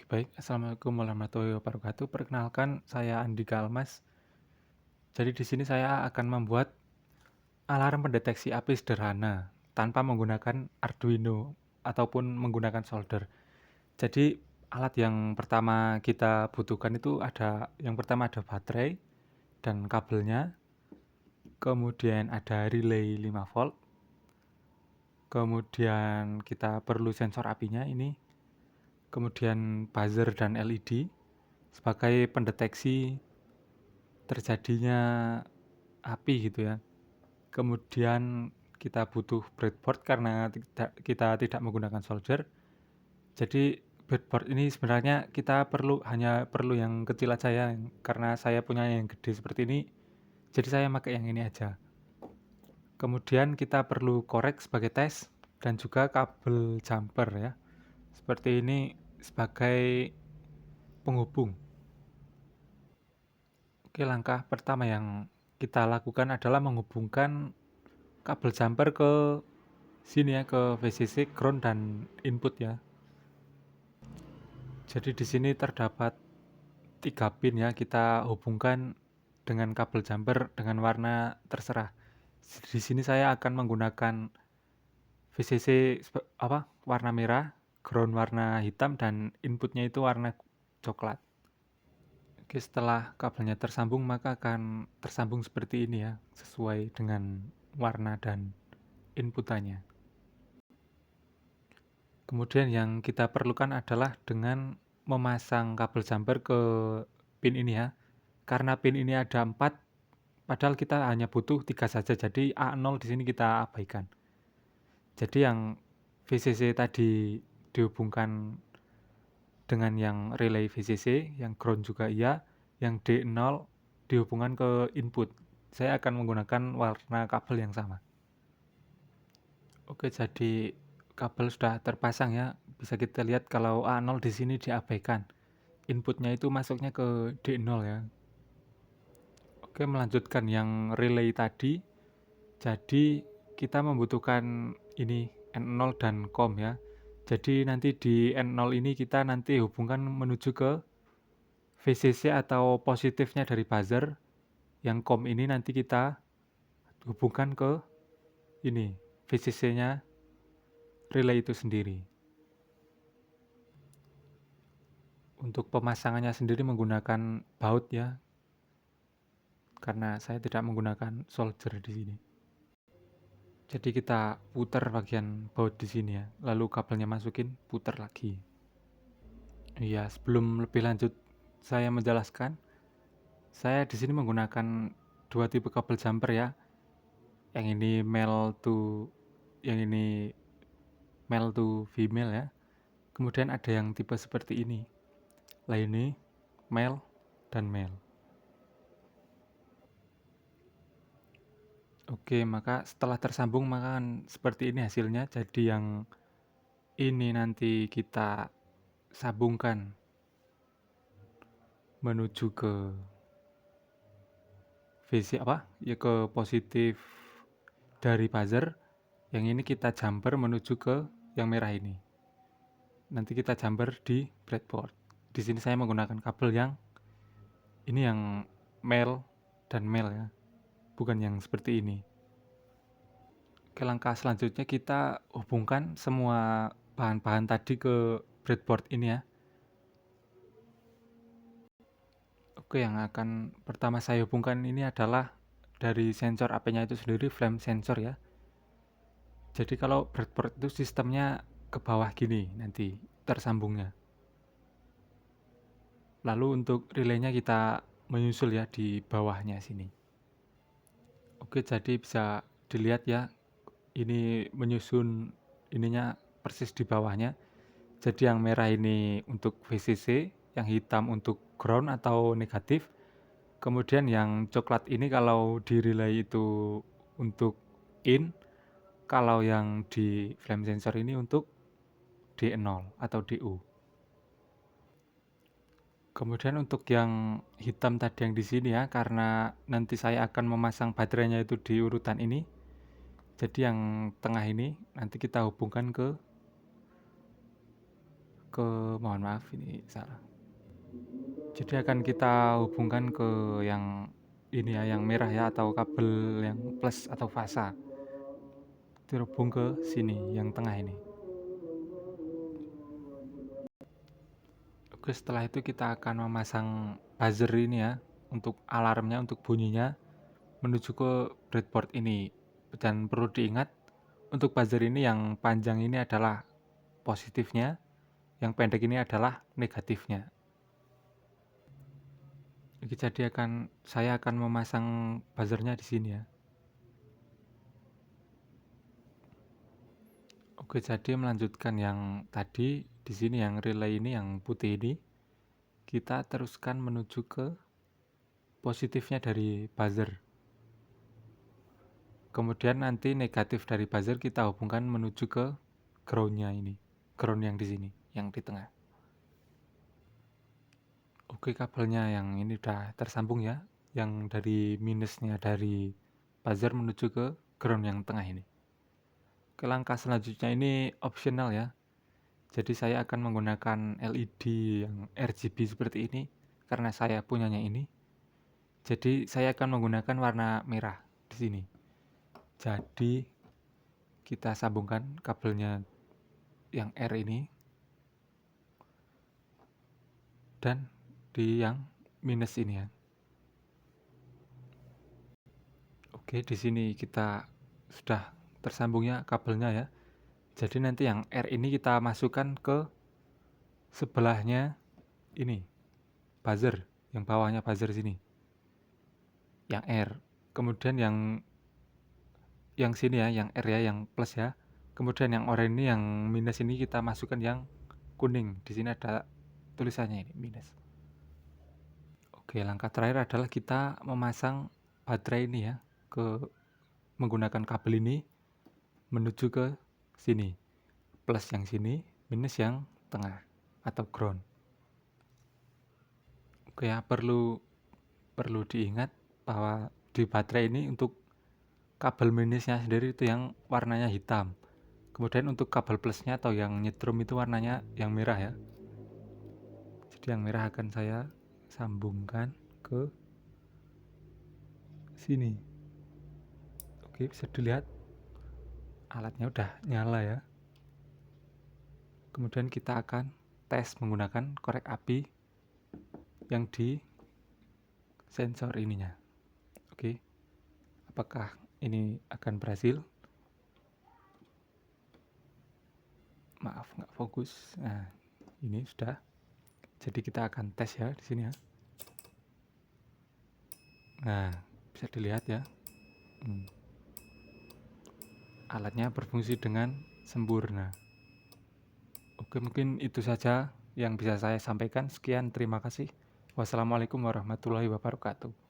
Baik, assalamualaikum warahmatullahi wabarakatuh. Perkenalkan, saya Andika Almas. Jadi di sini saya akan membuat alarm pendeteksi api sederhana tanpa menggunakan Arduino ataupun menggunakan solder. Jadi alat yang pertama kita butuhkan itu yang pertama ada baterai dan kabelnya, kemudian ada relay 5 volt, kemudian kita perlu sensor apinya ini, kemudian buzzer dan LED sebagai pendeteksi terjadinya api gitu ya. Kemudian kita butuh breadboard karena kita tidak menggunakan solder. Jadi breadboard ini sebenarnya kita hanya perlu yang kecil aja ya, karena saya punya yang gede seperti ini. Jadi saya pakai yang ini aja. Kemudian kita perlu korek sebagai tes dan juga kabel jumper ya. Seperti ini sebagai penghubung. Oke, langkah pertama yang kita lakukan adalah menghubungkan kabel jumper ke sini ya, ke VCC, ground dan input ya. Jadi di sini terdapat 3 pin ya, kita hubungkan dengan kabel jumper dengan warna terserah. Di sini saya akan menggunakan VCC warna merah, ground warna hitam dan inputnya itu warna coklat. Oke, setelah kabelnya tersambung maka akan tersambung seperti ini ya, sesuai dengan warna dan inputannya. Kemudian yang kita perlukan adalah dengan memasang kabel jumper ke pin ini ya. Karena pin ini ada 4, padahal kita hanya butuh 3 saja. Jadi A0 di sini kita abaikan. Jadi yang VCC tadi dihubungkan dengan yang relay VCC, yang ground juga iya, yang D0 dihubungkan ke input. Saya akan menggunakan warna kabel yang sama. Oke, jadi kabel sudah terpasang ya. Bisa kita lihat kalau A0 di sini diabaikan. Inputnya itu masuknya ke D0 ya. Oke, melanjutkan yang relay tadi. Jadi kita membutuhkan ini N0 dan COM ya. Jadi nanti di N0 ini kita nanti hubungkan menuju ke VCC atau positifnya dari buzzer. Yang COM ini nanti kita hubungkan ke ini VCC-nya relay itu sendiri. Untuk pemasangannya sendiri menggunakan baut ya, karena saya tidak menggunakan solder di sini. Jadi kita putar bagian baut di sini ya, lalu kabelnya masukin, putar lagi. Iya, sebelum lebih lanjut saya menjelaskan, saya di sini menggunakan 2 tipe kabel jumper ya. Yang ini male to female ya. Kemudian ada yang tipe seperti ini. Lah ini male dan male. Oke, maka setelah tersambung maka kan seperti ini hasilnya. Jadi yang ini nanti kita sambungkan menuju ke VC ke positif dari buzzer. Yang ini kita jumper menuju ke yang merah ini. Nanti kita jumper di breadboard. Di sini saya menggunakan kabel yang ini yang male dan male ya, bukan yang seperti ini. Oke, langkah selanjutnya kita hubungkan semua bahan-bahan tadi ke breadboard ini ya. Oke, yang akan pertama saya hubungkan ini adalah dari sensor AP-nya itu sendiri, flame sensor ya. Jadi kalau breadboard itu sistemnya ke bawah gini nanti tersambungnya. Lalu untuk relaynya kita menyusul ya di bawahnya sini. Oke, jadi bisa dilihat ya, ini menyusun ininya persis di bawahnya. Jadi yang merah ini untuk VCC, yang hitam untuk ground atau negatif. Kemudian yang coklat ini kalau di relay itu untuk in, kalau yang di flame sensor ini untuk D0 atau DU. Kemudian untuk yang hitam tadi yang di sini ya, karena nanti saya akan memasang baterainya itu di urutan ini. Jadi yang tengah ini nanti kita hubungkan ke mohon maaf ini salah. Jadi akan kita hubungkan ke yang ini ya, yang merah ya, atau kabel yang plus atau fasa. Terhubung ke sini, yang tengah ini. Oke, setelah itu kita akan memasang buzzer ini ya, untuk alarmnya, untuk bunyinya, menuju ke breadboard ini. Dan perlu diingat, untuk buzzer ini yang panjang ini adalah positifnya, yang pendek ini adalah negatifnya. Oke, jadi saya akan memasang buzzernya di sini ya. Oke, jadi melanjutkan yang tadi di sini, yang relay ini, yang putih ini, kita teruskan menuju ke positifnya dari buzzer. Kemudian nanti negatif dari buzzer kita hubungkan menuju ke groundnya ini, ground yang di sini, yang di tengah. Oke, kabelnya yang ini udah tersambung ya, yang dari minusnya dari buzzer menuju ke ground yang tengah ini. Oke, langkah selanjutnya ini optional ya. Jadi saya akan menggunakan LED yang RGB seperti ini karena saya punyanya ini. Jadi saya akan menggunakan warna merah di sini. Jadi kita sambungkan kabelnya yang R ini dan di yang minus ini ya. Oke, di sini kita sudah tersambungnya kabelnya ya. Jadi nanti yang R ini kita masukkan ke sebelahnya ini, buzzer, yang bawahnya buzzer sini. Yang R. Kemudian yang sini ya, yang R ya, yang plus ya. Kemudian yang oranye ini, yang minus ini kita masukkan yang kuning. Di sini ada tulisannya ini, minus. Oke, langkah terakhir adalah kita memasang baterai ini ya, menggunakan kabel ini menuju ke sini. Plus yang sini, minus yang tengah atau ground. Oke ya, perlu diingat bahwa di baterai ini untuk kabel minusnya sendiri itu yang warnanya hitam. Kemudian untuk kabel plusnya atau yang nyetrum itu warnanya yang merah ya. Jadi yang merah akan saya sambungkan ke sini. Oke, bisa dilihat alatnya udah nyala ya. Kemudian kita akan tes menggunakan korek api yang di sensor ininya. Oke, apakah ini akan berhasil? Maaf, nggak fokus. Nah, ini sudah. Jadi kita akan tes ya di sini ya. Nah, bisa dilihat ya. Alatnya berfungsi dengan sempurna. Oke, mungkin itu saja yang bisa saya sampaikan. Sekian, terima kasih. Wassalamualaikum warahmatullahi wabarakatuh.